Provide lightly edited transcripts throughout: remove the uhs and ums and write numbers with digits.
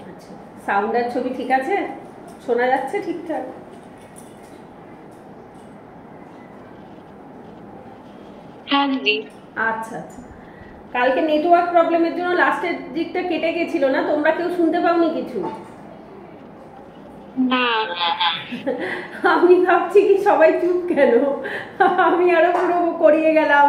আচ্ছা, সাউন্ড আর ছবি ঠিক আছে? শোনা যাচ্ছে ঠিকঠাক? হ্যাঁ দিদি। আচ্ছা আচ্ছা, কালকে নেটওয়ার্ক প্রবলেমের জন্য লাস্টের দিকটা কেটে গেছিল না, তোমরা কেউ শুনতে পাওনি কিছু? না। আমি ভাবছি কি সবাই চুপ কেন, আমি আরো পুরো করিয়ে গেলাম।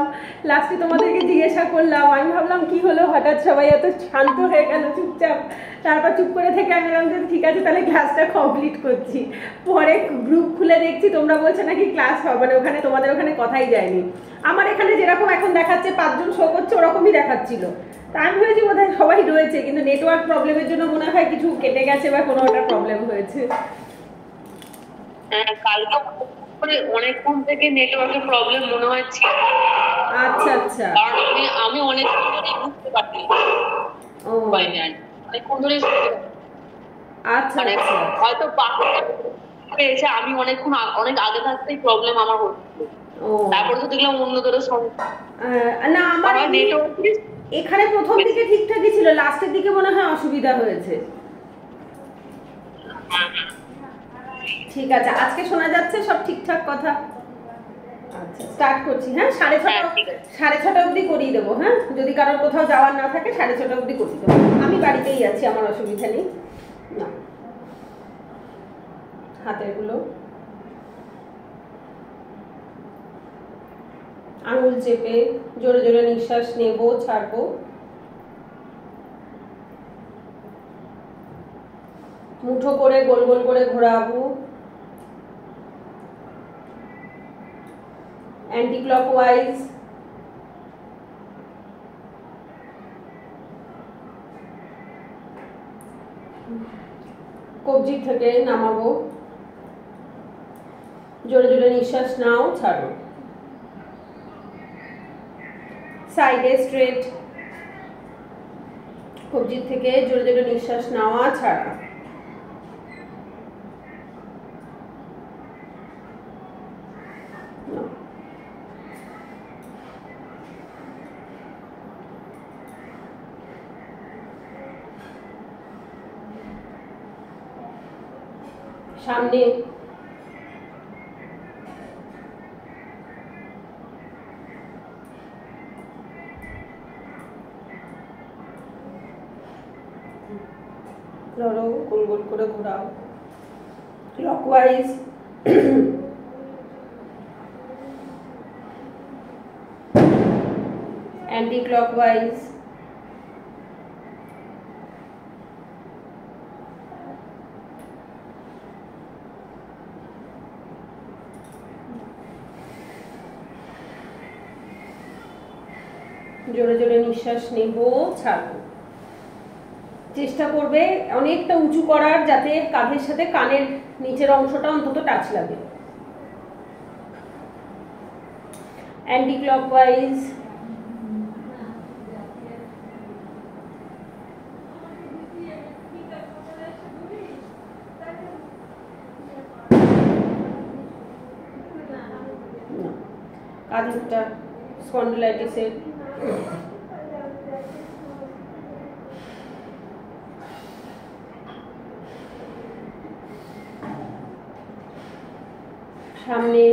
লাস্টে তোমাদেরকে জিজ্ঞাসা করলাম, আমি ভাবলাম কি হলো হঠাৎ সবাই এত শান্ত হয়ে গেল চুপচাপ। তারপর চুপ করে থেকে আমি বললাম যে ঠিক আছে তাহলে ক্লাসটা কমপ্লিট করছি। পরে গ্রুপ খুলে দেখছি তোমরা বলছো নাকি ক্লাস হবে, মানে ওখানে তোমাদের ওখানে কথাই যায়নি। আমার এখানে যেরকম এখন দেখাচ্ছে 5 জন শো করছে ওরকমই দেখাচ্ছিল। তা আমি ভেবেছি বোধহয় সবাই রয়েছে, কিন্তু নেটওয়ার্ক প্রবলেমের জন্য মনে হয় কিছু কেটে গেছে বা কোনো একটা প্রবলেম হয়েছে। হ্যাঁ, কালকে অনেকক্ষণ থেকে নেটওয়ার্কের প্রবলেম মনে হচ্ছে। আচ্ছা আচ্ছা, কারণ আমি অনেকক্ষণ ধরেই বুঝতে পারছি। ও অনেকক্ষণ ধরে আচ্ছা মানে আচ্ছা, হয়তো পেয়েছে, আমি অনেক আগে থাকতেই প্রবলেম আমার হচ্ছিল। ও তারপরে তো দেখলাম অন্যদেরও সমস্যা। না আমার নেটওয়ার্ক এখানে প্রথম দিকে ঠিকঠাকই ছিল, লাস্টের দিকে মনে হয় অসুবিধা হয়েছে। ঠিক আছে, আজকে শোনা যাচ্ছে সব ঠিকঠাক কথা? আচ্ছা, স্টার্ট করছি। হ্যাঁ, 6:30 অবধি করিয়ে দেবো। হ্যাঁ, যদি কারোর কোথাও যাওয়ার না থাকে 6:30 অবধি করিয়ে দেবো। আমি বাড়িতেই আছি, আমার অসুবিধা নেই। না, হাতেরগুলো আঙুল চেপে জোরে জোরে নিঃশ্বাস নেব, ছাড়বো। মুঠো করে গোল গোল করে ঘোরাবো। Anti clockwise. কবজি থেকে নামাবো। জোরে জোরে নিঃশ্বাস নাও, ছাড়ো। সাইডে স্ট্রেট, কবজি থেকে জোরে জোরে নিঃশ্বাস নেওয়া, ছাড়া। সামনে ধরো, গোল গোল করে ঘোরাও ক্লকওয়াইজ। Anti clockwise. জোরে জোরে নিঃশ্বাস নেব, ছাড়বো। চেষ্টা করবে অনেকটা উঁচু করার, যাতে কাঁধের সাথে কানের নিচের অংশটা অন্তত টাচ লাগে। Anti clockwise. কাঁধেরটা স্পন্ডিলাইটিসের। সামনে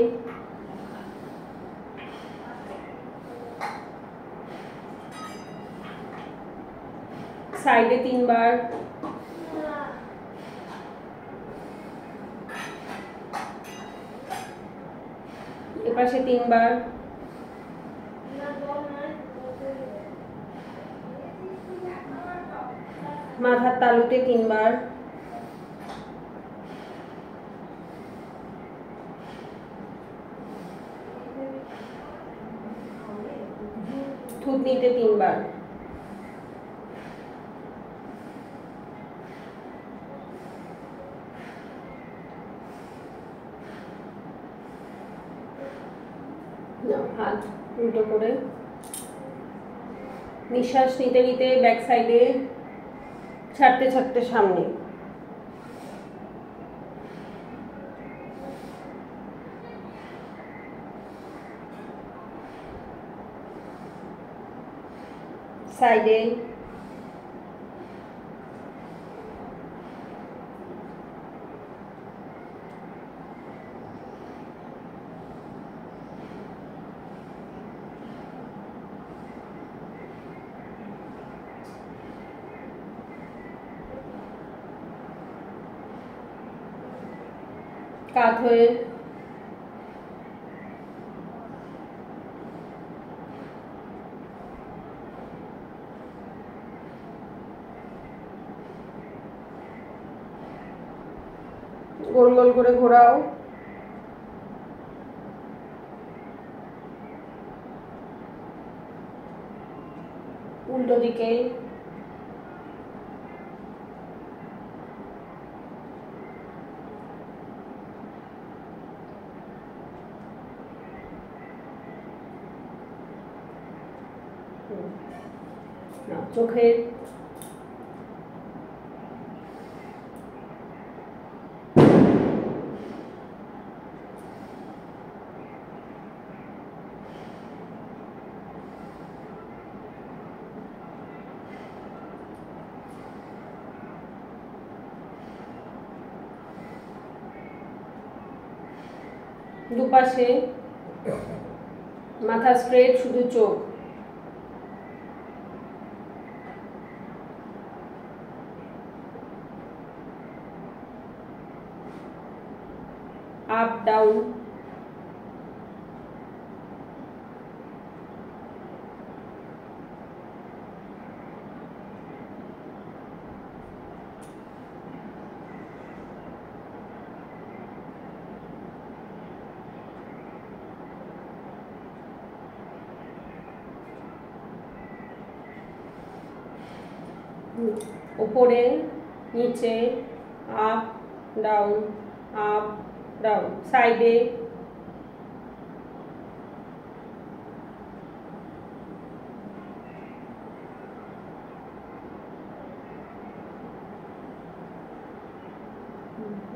সাইডে 3 বার। এপাশে 3 বার। মাথার তালুতে 3 বার। থুতনিতে 3 বার। হাত উল্টো করে নিঃশ্বাস নিতে নিতে ব্যাক সাইডে, ছাড়তে ছাড়তে সামনে। সাইডে কাত হয়ে গোল গোল করে ঘোরাও। উল্টো দিকে চোখের দুপাশে মাথা স্ট্রেট, শুধু চোখ। আপ ডাউন, উপরে নিচে, আপ ডাউন, আপ ডাউন, সাইডে,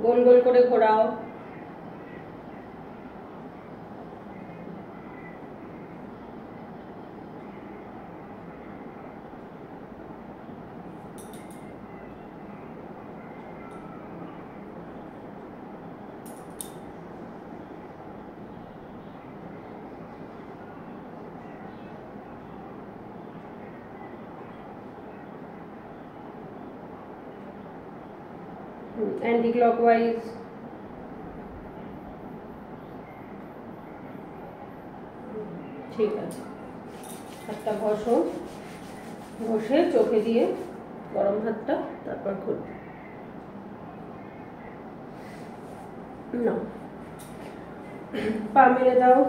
গোল গোল করে ঘোরাও। অ্যান্টি ক্লকওয়াইজ, ঠিক আছে। হাতটা ঘষো, ঘষে চোখে দিয়ে গরম হাতটা, তারপর খুলবে না, পা মেলে দাও।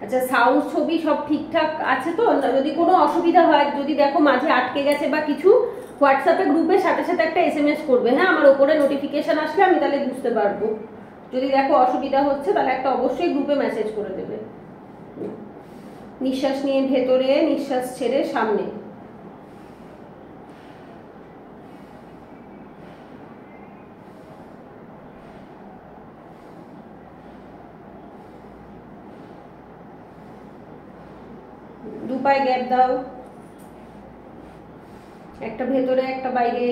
আচ্ছা, সাউন্ড ছবি সব ঠিকঠাক আছে তো? যদি কোনো অসুবিধা হয়, যদি দেখো মাঝে আটকে গেছে বা কিছু, হোয়াটসঅ্যাপে গ্রুপে সাথে সাথে একটা SMS করবে, হ্যাঁ? আমার ওপরে নোটিফিকেশন আসলে আমি তাহলে বুঝতে পারবো। যদি দেখো অসুবিধা হচ্ছে তাহলে একটা অবশ্যই গ্রুপে মেসেজ করে দেবে। নিঃশ্বাস নিয়ে ভেতরে, নিঃশ্বাস ছেড়ে সামনে। দু পায়ে গ্যাপ দাও, একটা ভেতরে একটা বাইরে।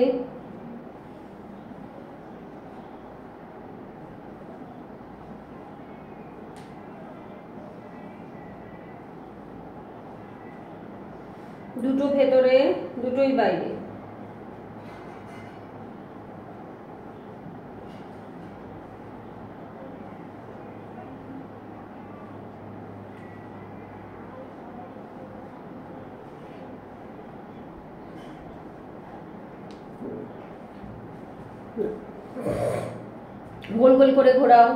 দুটো ভেতরে, দুটোই বাইরে। গোল গোল করে ঘোরাও।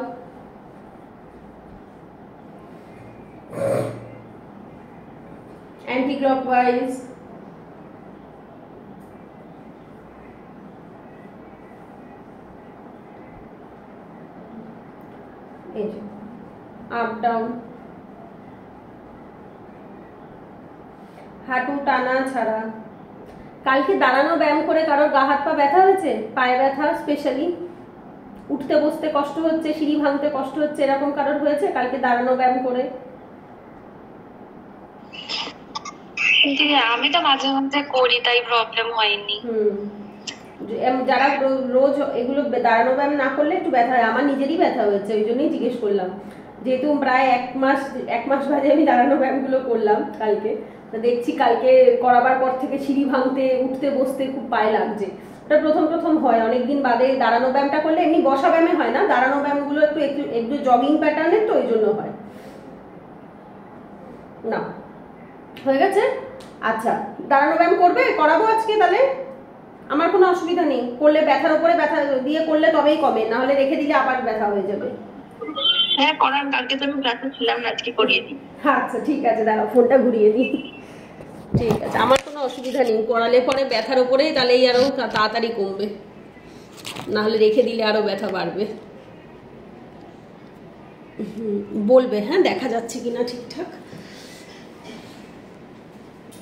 অ্যান্টি ক্লকওয়াইজ, আপ ডাউন, হাঁটু টানা ছাড়া। কালকে দাঁড়ানো ব্যায়াম করে কারোর গা হাত পা ব্যথা হয়েছে? পায়ে ব্যথা স্পেশালি, উঠতে বসতে কষ্ট হচ্ছে, সিঁড়ি ভাঙতে কষ্ট হচ্ছে, এরকম কারোর হয়েছে কালকে দাঁড়ানো ব্যায়াম করে? আমি তো মাঝে মধ্যে করি, তাই প্রবলেম হয়নি। যারা রোজ এগুলো দাঁড়ানো ব্যায়াম না করলে একটু ব্যথা হয়। আমার নিজেরই ব্যথা হয়েছে, ওই জন্যই জিজ্ঞেস করলাম। যেহেতু প্রায় এক মাস বাদে আমি দাঁড়ানো ব্যায়ামগুলো করলাম কালকে, তো দেখছি কালকে করাবার পর থেকে সিঁড়ি ভাঙতে, উঠতে বসতে খুব পায়ে লাগছে। ওটা প্রথম প্রথম হয়, অনেকদিন বাদে দাঁড়ানো ব্যায়ামটা করলে। এমনি বসা ব্যায়ামে হয় না, দাঁড়ানো ব্যায়ামগুলো একটু একটু একটু জগিং প্যাটার্নের, তো ওই জন্য হয় না। হয়ে গেছে? আচ্ছা, দাঁড়ানো ব্যায়াম করবে? করাবো আজকে তাহলে, আমার কোনো অসুবিধা নেই। করলে ব্যথার উপরে ব্যথা দিয়ে করলে তবেই কমে, না হলে রেখে দিলে আবার ব্যথা হয়ে যাবে। হ্যাঁ করান, কালকে তো আমি ক্লাসে ছিলাম না, আজকে করিয়ে দিই। আচ্ছা ঠিক আছে, দাঁড়াও ফোনটা ঘুরিয়ে দিই। ঠিক আছে, আমার কোনো অসুবিধা নেই, করালে পরে ব্যথার উপরেই তাহলেই আরো তাড়াতাড়ি কমবে, না হলে রেখে দিলে আরো ব্যথা বাড়বে। বলবে হ্যাঁ দেখা যাচ্ছে কিনা ঠিকঠাক।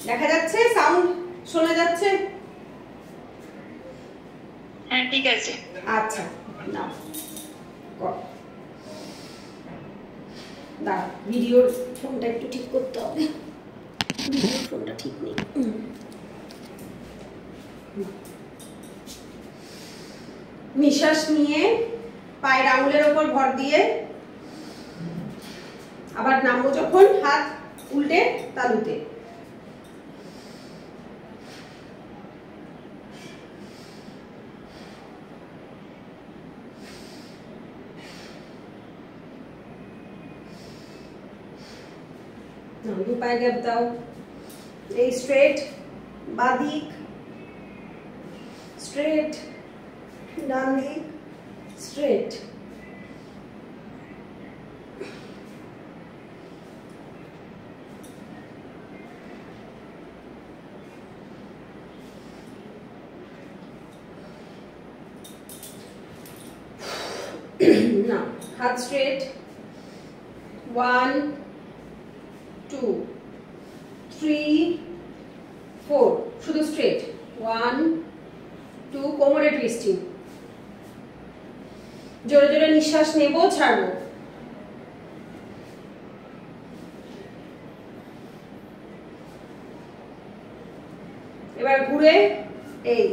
দেখা যাচ্ছে? সাউন্ড শোনা যাচ্ছে? হ্যাঁ ঠিক আছে। আচ্ছা না দাঁড়া, ভিডিওর ফোনটা একটু ঠিক করতে হবে, ভিডিওর ফোনটা ঠিক নেই। নিঃশ্বাস নিয়ে পায়ের আঙুলের ওপর ভর দিয়ে, আবার নামবো যখন হাত উল্টে তালুতে। দু পায়ে গ্যাপ দাও, এই স্ট্রেট, বাদিক স্ট্রেট, ডান দিক স্ট্রেট। না, হাত স্ট্রেট, 1 2 3 4, শুধু স্ট্রেট, 1 2, কোমরে টুইস্টিং। জোরে জোরে নিঃশ্বাস নেব, ছাড়বো। এবার ঘুরে এই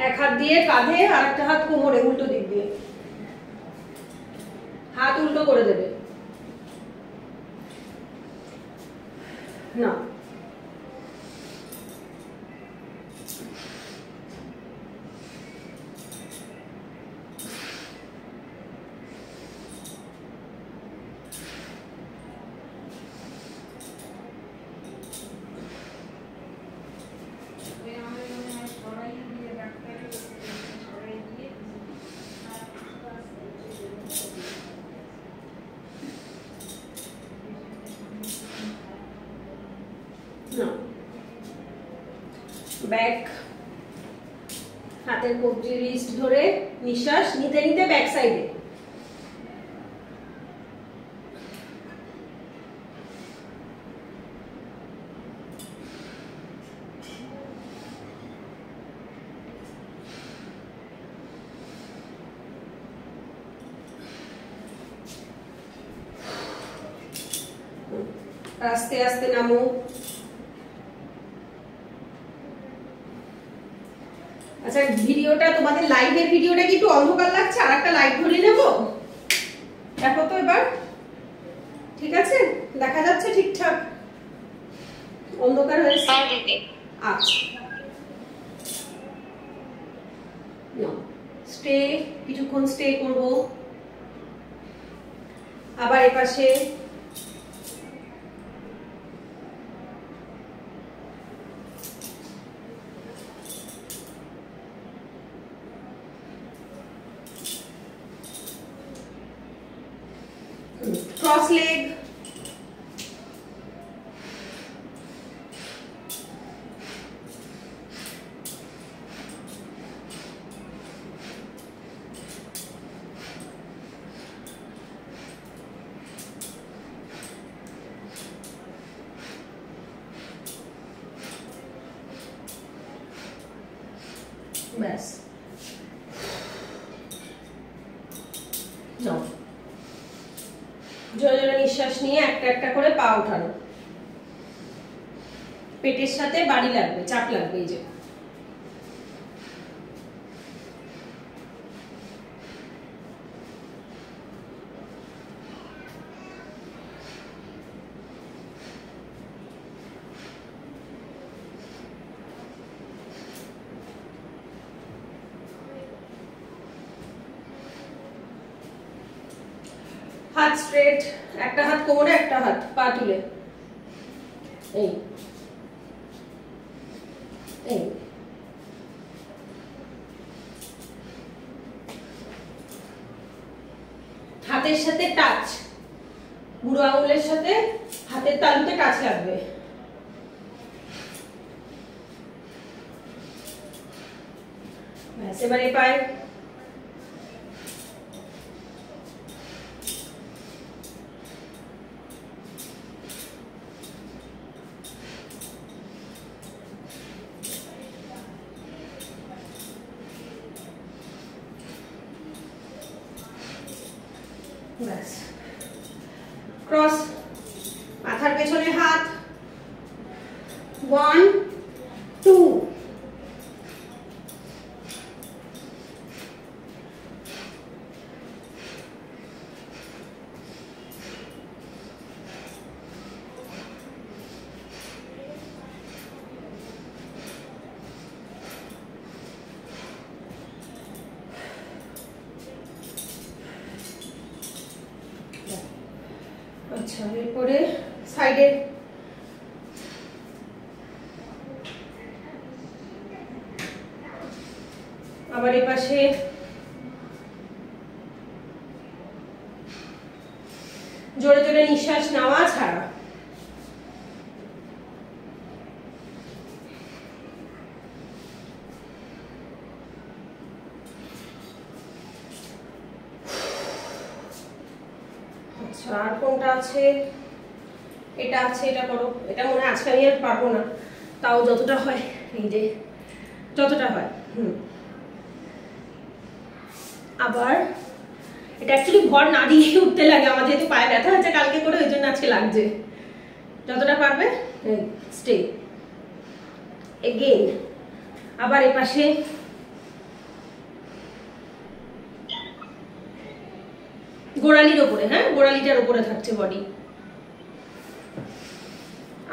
এক হাত দিয়ে কাঁধে, আর একটা হাত কোমরে, উল্টো দিক দিয়ে হাত উল্টো করে দেবে। না ব্যাক, হাতের কবজি রিস্ট ধরে নিঃশ্বাস নিতে নিতে ব্যাক সাইডে। আস্তে আস্তে নামো। আচ্ছা, ভিডিওটা তোমাদের লাইভের ভিডিওটা কি একটু অন্ধকার লাগছে? আর একটা লাইট ধরিয়ে নেব, দেখো তো এবার ঠিক আছে? দেখা যাচ্ছে ঠিকঠাক? অন্ধকার হয়েছে? আচ্ছা, স্টে, কিছুক্ষণ স্টে করব। আবার এপাশে ক্রস লেগ, ব্যাস। জোরে জোরে নিঃশ্বাস নিয়ে একটা একটা করে পা ওঠানো, পেটের সাথে বাড়ি লাগবে, চাপ লাগবে। এই যে হাত স্ট্রেট, একটা হাত কোমরে, একটা হাত পা তুলে, এই এই হাতের সাথে টাচ, বুড়ো আঙুলের সাথে হাতের তালুতে টাচ লাগবে। ব্যাস, এবারে পায়ে ব্যাস, ক্রস, মাথার পেছনে হাত, 1 2 আচ্ছা, এরপরে সাইডে আবার এই পাশে জোরে জোরে নিঃশ্বাস নেওয়া ছাড়া। আচ্ছা, আর কোনটা আছে? এটা আছে, এটা করো। এটা মনে হয় আজকে আমি আর পারবো না, তাও যতটা হয়, এই যে যতটা হয়। আবার এটা অ্যাকচুয়ালি ভর না দিয়ে উঠতে লাগে আমার, যেহেতু পায়ে ব্যথা হচ্ছে কালকে করে, ওই জন্য আজকে লাগছে। যতটা পারবে স্টে। এগেইন আবার এই পাশে গোড়ালির ওপরে, হ্যাঁ গোড়ালিটার ওপরে থাকছে বডি।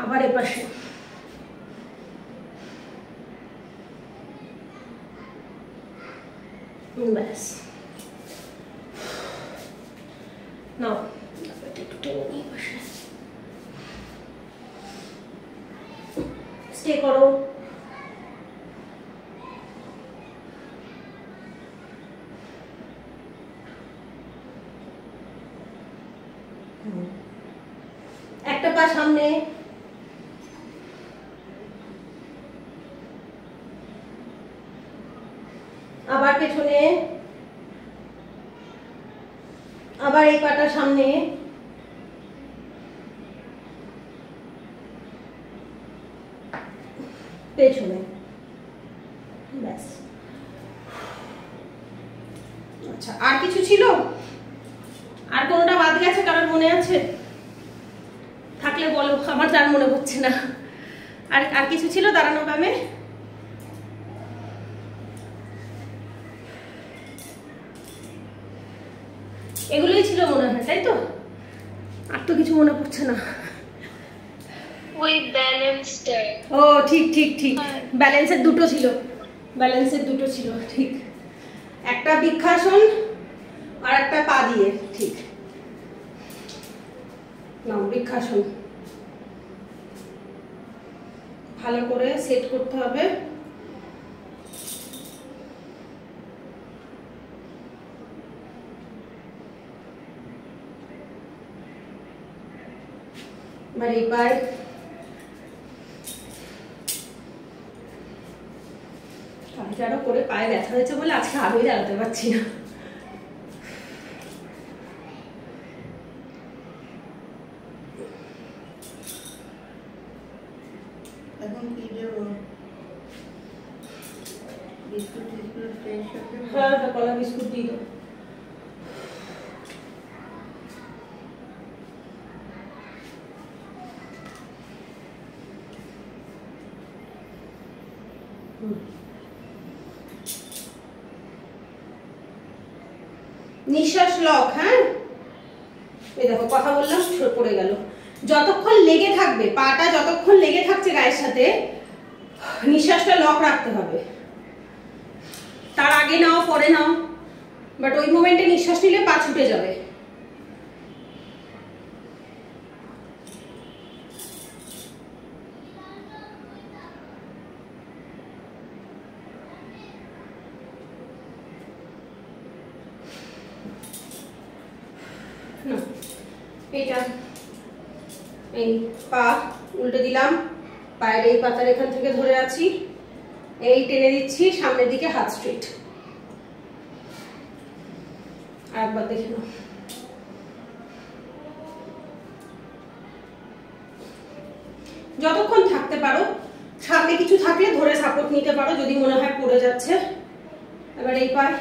আবার এ পাশে ব্যাস। নাও একটু টেনে নিই পাশে, স্টে করো। একটা পা সামনে, আবার পেছনে, আবার এই পাটা সামনে, পেছনে, ব্যাস। আচ্ছা, আর কিছু ছিল? আর কোনটা বাদ গেছে কারোর মনে আছে? থাকলে বলো, আমার তার মনে হচ্ছে না। আর আর কিছু ছিল দাঁড়ানো ব্যায়ামে? এগুলোই ছিল মনে হয়, তাই তো? আর তো কিছু মনে পড়ছে না। ওই ব্যালেন্সটা, ও ঠিক ঠিক ঠিক, ব্যালেন্সের দুটো ছিল, ব্যালেন্সের দুটো ছিল, ঠিক। একটা বৃক্ষাসন আর একটা পা দিয়ে, ঠিক। নাও বৃক্ষাসন, ভালো করে সেট করতে হবে। এবার এই পায়ে আরো করে পায়ে ব্যথা হয়েছে বলে আজকে আরোই দাঁড়াতে পারছি না। এখন কি দেবো? বিস্কুট টিস্কুট টেস্ট করতে? হ্যাঁ হ্যাঁ, কলা বিস্কুট দিয়ে দাও। নিঃশ্বাস লক, হ্যাঁ এই দেখো কথা বললাম পড়ে গেল। যতক্ষণ লেগে থাকবে পাটা, যতক্ষণ লেগে থাকছে গায়ের সাথে, নিঃশ্বাসটা লক রাখতে হবে। তার আগে নাও পরে নাও, বাট ওই মোমেন্টে নিঃশ্বাস নিলে পা ছুটে যাবে। এইটা এই পা উল্টে দিলাম, পায়ের এই পাতার এখান থেকে ধরে আছি, এই টেনে দিচ্ছি সামনের দিকে, হাত স্ট্রেট। আর একবার দেখে নাও। যতক্ষণ থাকতে পারো, সামনে কিছু থাকলে ধরে সাপোর্ট নিতে পারো যদি মনে হয় পড়ে যাচ্ছে। এবার এই পায়ে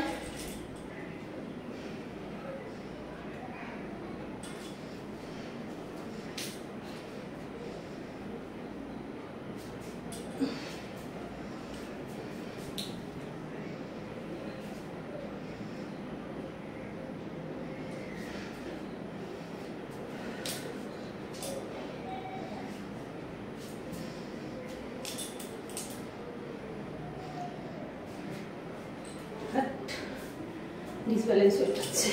ডিসব্যালেন্স হয়ে যাচ্ছে।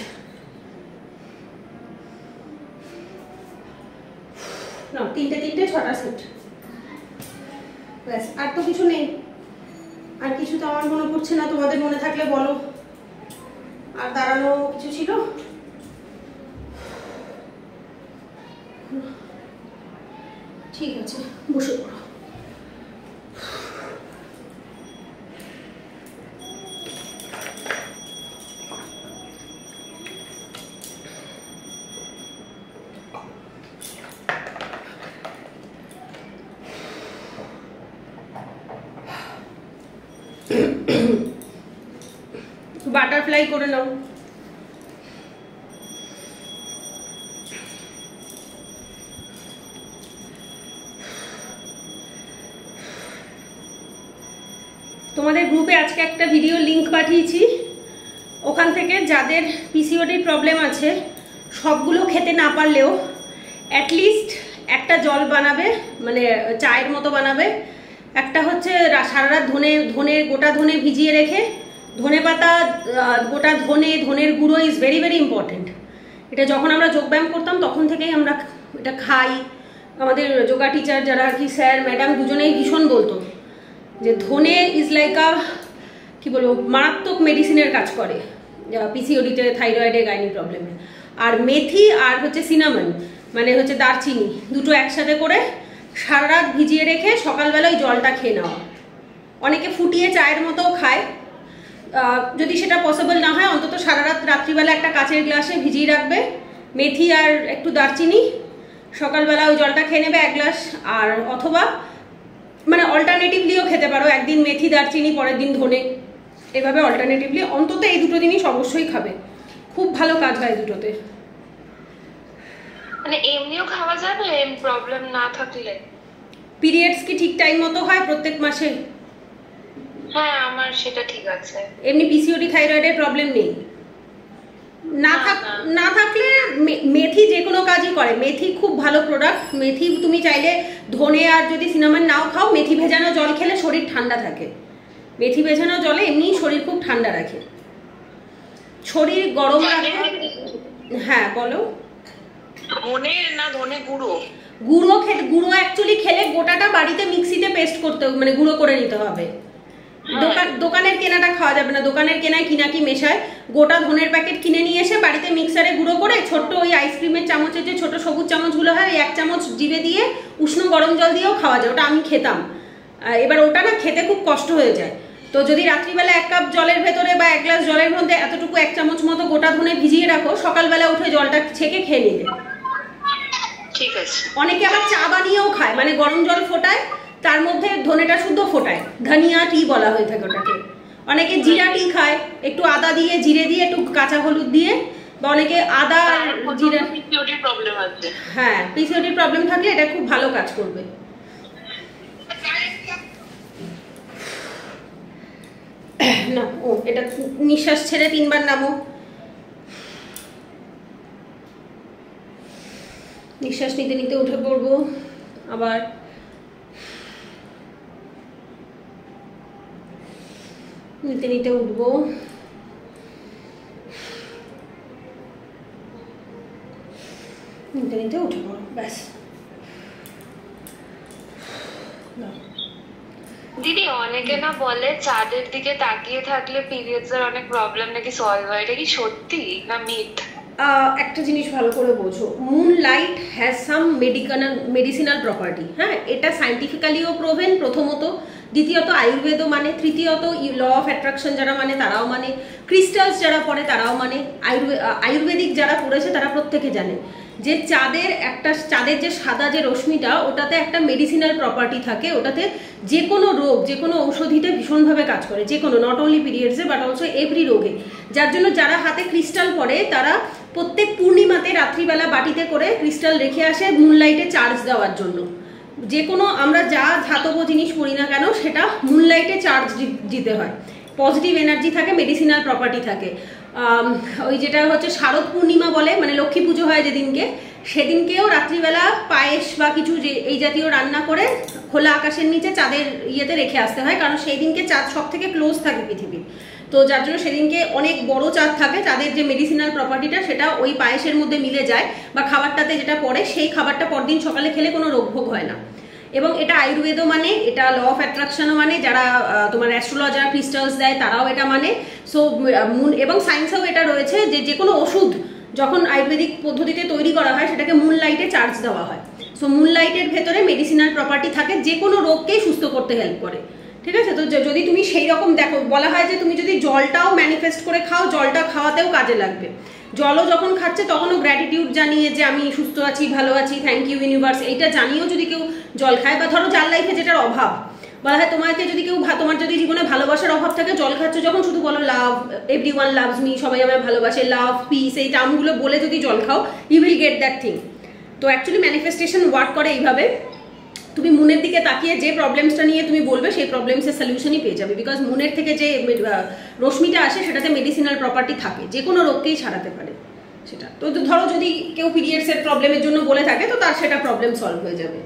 না, তিনটে 6টা সেট, ব্যাস। আর তো কিছু নেই, আর কিছু তো আমার মনে পড়ছে না, তোমাদের মনে থাকলে বলো। আর দাঁড়ানো কিছু ছিল? ঠিক আছে, বসে পড়ো। বাটারফ্লাই করে নাও। তোমাদের গ্রুপে আজকে একটা ভিডিও লিংক পাঠিয়েছি, ওখান থেকে যাদের পিসিওডির প্রবলেম আছে সবগুলো খেতে না পারলেও অ্যাটলিস্ট একটা জল বানাবে, মানে চায়ের মতো বানাবে। একটা হচ্ছে সারা রাত গোটা ধনে ভিজিয়ে রেখে, ধনে পাতা, গোটা ধনের গুঁড়ো ইজ ভেরি ভেরি ইম্পর্টেন্ট। এটা যখন আমরা যোগব্যায়াম করতাম তখন থেকেই আমরা এটা খাই। আমাদের যোগা টিচার যারা আর কি, স্যার ম্যাডাম দুজনেই ভীষণ বলতো যে ধনে ইজ লাইক আ, কি বলবো, মারাত্মক মেডিসিনের কাজ করে পিসিওডিতে, থাইরয়েডে, গাইনি প্রবলেমে। আর মেথি আর হচ্ছে সিনামন, মানে হচ্ছে দারচিনি, দুটো একসাথে করে সারা রাত ভিজিয়ে রেখে সকালবেলায় জলটা খেয়ে নেওয়া। অনেকে ফুটিয়ে চায়ের মতো খায়, যদি সেটা পসিবল না হয় অন্তত সারা রাত রাত্রিবেলা একটা কাচের গ্লাসে ভিজিয়ে রাখবে মেথি আর একটু দারচিনি, সকালবেলা ওই জলটা খেয়ে নেবে 1 গ্লাস। আর অথবা মানে অল্টারনেটিভলিও খেতে পারো, একদিন মেথি দারচিনি, পরের দিন ধনে, এভাবে অল্টারনেটিভলি অন্তত এই দুটো জিনিস অবশ্যই খাবে, খুব ভালো কাজ হয় দুটোতে। মানে এমনিও খাওয়া যাবে প্রবলেম না থাকলে? পিরিয়ডস কি ঠিক টাইম মতো হয় প্রত্যেক মাসে? হ্যাঁ, আমার সেটা ঠিক আছে। এমনি পিসিওডি থাইরয়েডের প্রবলেম নেই? না থাকলে মেথি যে কোনো কাজই করে। মেথি খুব ভালো প্রোডাক্ট। মেথি তুমি চাইলে ধনে আর যদি সিনামন নাও খাও, মেথি ভেজানো জল খেলে শরীর ঠান্ডা থাকে। মেথি ভেজানো জলে এমনি শরীর খুব ঠান্ডা রাখে, শরীর গরম রাখে। হ্যাঁ বলো। ধনে না ধনে গুঁড়ো? গুঁড়ো অ্যাকচুয়ালি খেলে গোটাটা বাড়িতে মিক্সিতে পেস্ট করতে, মানে গুঁড়ো করে নিতে হবে। দোকানের কেনাটা খাওয়া যাবে না, দোকানের কেনায় কিনাকি মেশায়। গোটা ধনের প্যাকেট কিনে নিয়ে এসে বাড়িতে মিক্সারে গুঁড়ো করে, ছোট্ট ওই আইসক্রিমের চামচের যে ছোট সবুজ চামচগুলো হয়, 1 চামচ জিভে দিয়ে উষ্ণ গরম জল দিয়েও খাওয়া যায়। ওটা আমি খেতাম। এবার ওটা না খেতে খুব কষ্ট হয়ে যায়, তো যদি রাত্রিবেলা 1 কাপ জলের ভেতরে বা 1 গ্লাস জলের মধ্যে এতটুকু 1 চামচ মতো গোটা ধনে ভিজিয়ে রাখো, সকালবেলা উঠে জলটা ছেঁকে খেয়ে নিলে ঠিক আছে। অনেকে আবার চা বানিয়েও খায়, মানে গরম জল ফোটায়, তার মধ্যে ধনেটা শুদ্ধ ফোটায়, ধনিয়া টি বলা হয়ে থাকে ওটাকে। অনেকে জিরা টি খায়, একটু আদা দিয়ে, জিরে দিয়ে, একটু কাঁচা হলুদ দিয়ে, বা অনেকে আদা জিরা। পিসিওডি প্রবলেম আছে? হ্যাঁ, পিসিওডি প্রবলেম থাকলে এটা খুব ভালো কাজ করবে। না, ও এটা নিঃশ্বাস ছেড়ে 3 বার নামো। নিঃশ্বাস নিতে নিতে উঠে পড়বো, আবার নিতে নিতে উঠবো, নিতে নিতে উঠে পড়ো, ব্যাস। দিদি, অনেকে না বলে চাঁদের দিকে তাকিয়ে থাকলে পিরিয়ডস এর অনেক প্রবলেম নাকি সলভ হয়, এটা কি সত্যি না মিথ? একটা জিনিস ভালো করে বোঝো, moonlight has some medicinal property. হ্যাঁ, এটা সায়েন্টিফিক্যালিও প্রোভেন প্রথমত, দ্বিতীয়ত আয়ুর্বেদ মানে, তৃতীয়ত ল অফ অ্যাট্রাকশন যারা মানে তারাও মানে, ক্রিস্টালস যারা পড়ে তারাও মানে, আয়ুর্বেদিক যারা পড়েছে তারা প্রত্যেকে জানে যে চাঁদের যে সাদা যে রশ্মিটা, ওটাতে একটা মেডিসিনাল প্রপার্টি থাকে, ওটাতে যে কোনো রোগ, যে কোনো ঔষধিতে ভীষণভাবে কাজ করে, যে কোনো, নট অনলি পিরিয়ডসে বাট অলসো এভরি রোগে। যার জন্য যারা হাতে ক্রিস্টাল পরে তারা প্রত্যেক পূর্ণিমাতে রাত্রিবেলা বাটিতে করে ক্রিস্টাল রেখে আসে মুনলাইটে চার্জ দেওয়ার জন্য। যে কোনো আমরা যা ধাতব জিনিস পড়ি না কেন সেটা মুনলাইটে চার্জ দিতে হয়, পজিটিভ এনার্জি থাকে, মেডিসিনাল প্রপার্টি থাকে। ওই যেটা হচ্ছে শারদ পূর্ণিমা বলে, মানে লক্ষ্মী পুজো হয় যেদিনকে, সেদিনকেও রাত্রিবেলা পায়েস বা কিছু যে এই জাতীয় রান্না করে খোলা আকাশের নিচে চাঁদের ইয়েতে রেখে আসতে হয়, কারণ সেই দিনকে চাঁদ সব থেকে ক্লোজ থাকে পৃথিবীর। তো যার জন্য সেদিনকে অনেক বড় চাঁদ থাকে, চাঁদের যে মেডিসিনাল প্রপার্টিটা সেটা ওই পায়েসের মধ্যে মিলে যায়, বা খাবারটাতে যেটা পড়ে সেই খাবারটা পরদিন সকালে খেলে কোনো রোগভোগ হয় না। এবং এটা আয়ুর্বেদও মানে, এটা ল অফ অ্যাট্রাকশনও মানে, যারা তোমার অ্যাস্ট্রোলজার ক্রিস্টালস দেয় তারাও এটা মানে। সো এবং সায়েন্সেও এটা রয়েছে যে যে কোনো ওষুধ যখন আয়ুর্বেদিক পদ্ধতিতে তৈরি করা হয় সেটাকে মুনলাইটে চার্জ দেওয়া হয়। সো মুনলাইটের ভেতরে মেডিসিনাল প্রপার্টি থাকে, যে কোনো রোগকেই সুস্থ করতে হেল্প করে। ঠিক আছে, তো যদি তুমি সেই রকম দেখো, বলা হয় যে তুমি যদি জলটাও ম্যানিফেস্ট করে খাও, জলটা খাওয়াতেও কাজে লাগবে। জলও যখন খাচ্ছে তখনও গ্র্যাটিটিউড জানিয়ে যে আমি সুস্থ আছি, ভালো আছি, থ্যাংক ইউ ইউনিভার্স, এইটা জানিয়েও যদি কেউ জল খায়, বা ধরো যার লাইফে যেটার অভাব, বলা হয় তোমাকে যদি কেউ, তোমার যদি জীবনে ভালোবাসার অভাব থাকে, জল খাচ্ছ যখন, শুধু বলো লাভ, এভরিওয়ান লাভস মি, সবাই আমায় ভালোবাসে, লাভ, পিস, এই টার্মগুলো বলে যদি জল খাও, you will get that thing. তো অ্যাকচুয়ালি ম্যানিফেস্টেশন ওয়ার্ক করে এইভাবে, তুমি মুনের দিকে তাকিয়ে যে প্রবলেমসটা নিয়ে তুমি বলবে সেই প্রবলেমসের সলিউশনই পেয়ে যাবে, বিকজ মুনের থেকে যে রশ্মিটা আসে সেটাতে মেডিসিনাল প্রপার্টি থাকে, যে কোনো রোগকেই সারাতে পারে সেটা। তো ধরো যদি কেউ পিরিয়ডসের প্রবলেমের জন্য বলে থাকে, তো তার সেটা প্রবলেম সলভ হয়ে যাবে।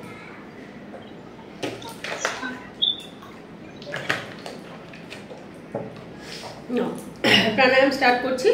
প্রাণায়াম স্টার্ট করছি।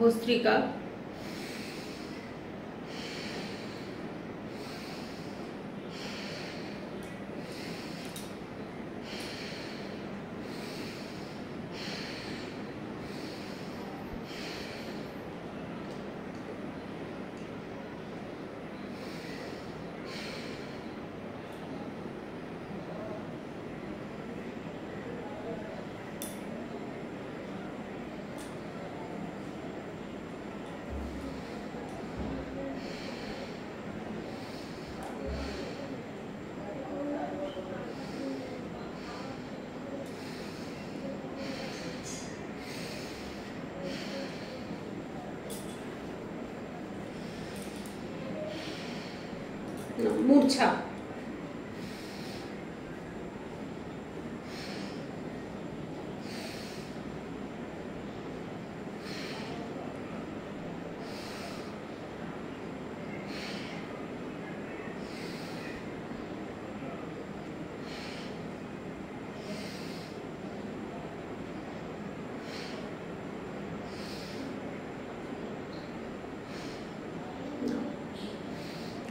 ভস্ত্রিকা, মূর্ছা,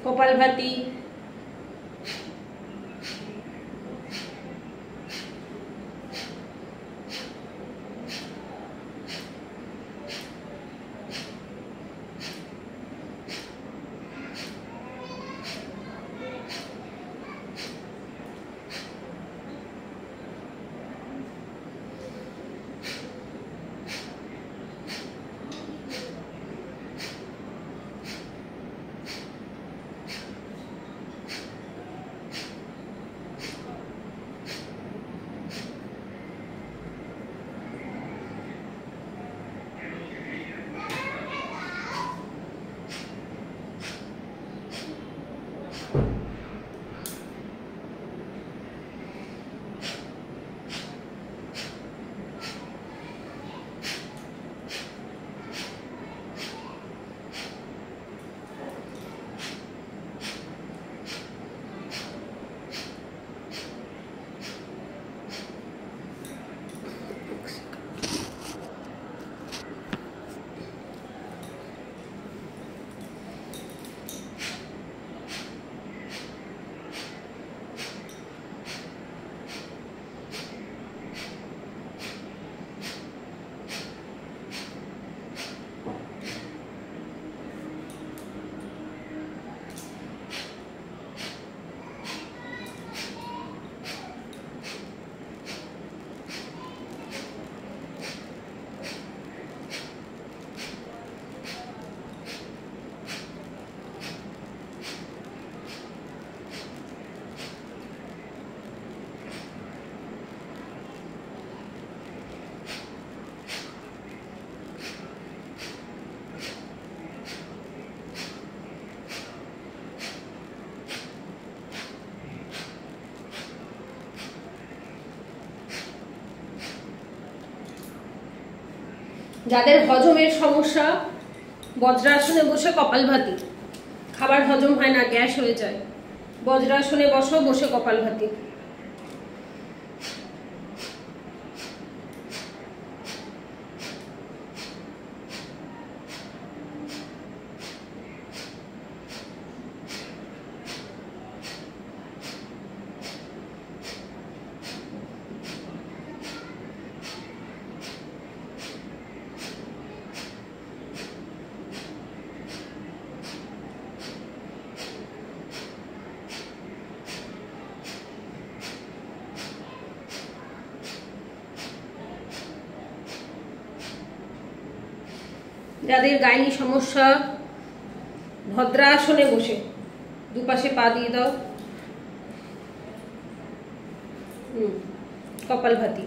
কপালভাতি, যাদের হজমের সমস্যা বজ্রাসনে বসে কপালভাতি, খাবার হজম হয় না, গ্যাস হয়ে যায়, বজ্রাসনে বসো, বসে কপালভাতি। যাদের গাইনি সমস্যা ভদ্রাসনে বসে দুপাশে পা দিয়ে দাও, কপালভাতি।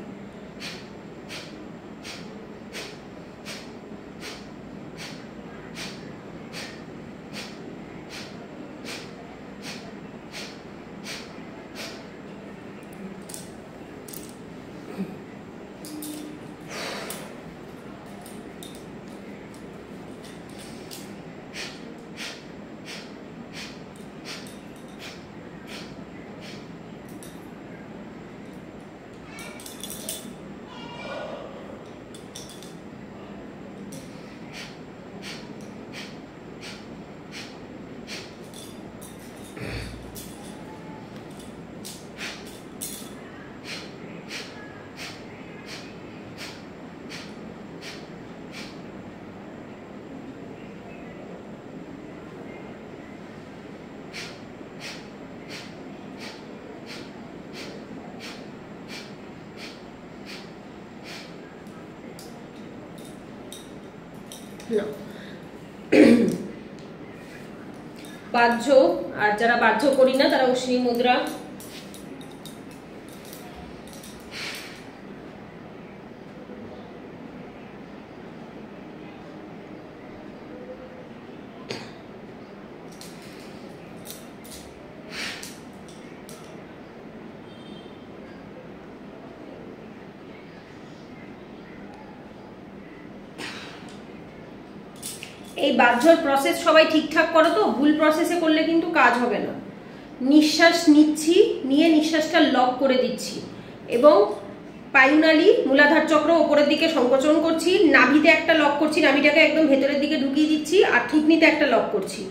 বাহ্য, আর যারা বাহ্য করি না তারা অশ্বিনী মুদ্রা। এই বাহ্যর প্রসেস সবাই ঠিকঠাক করো তো, ভুল প্রসেসে করলে কিন্তু কাজ হবে না। নিঃশ্বাস নিচ্ছি, নিয়ে নিঃশ্বাসটা লক করে দিচ্ছি এবং পায়ুনালী মূলাধার চক্র ওপরের দিকে সংকোচন করছি, নাভিতে একটা লক করছি, নাভিটাকে একদম ভেতরের দিকে ঢুকিয়ে দিচ্ছি, আর থুতনিতে একটা লক করছি।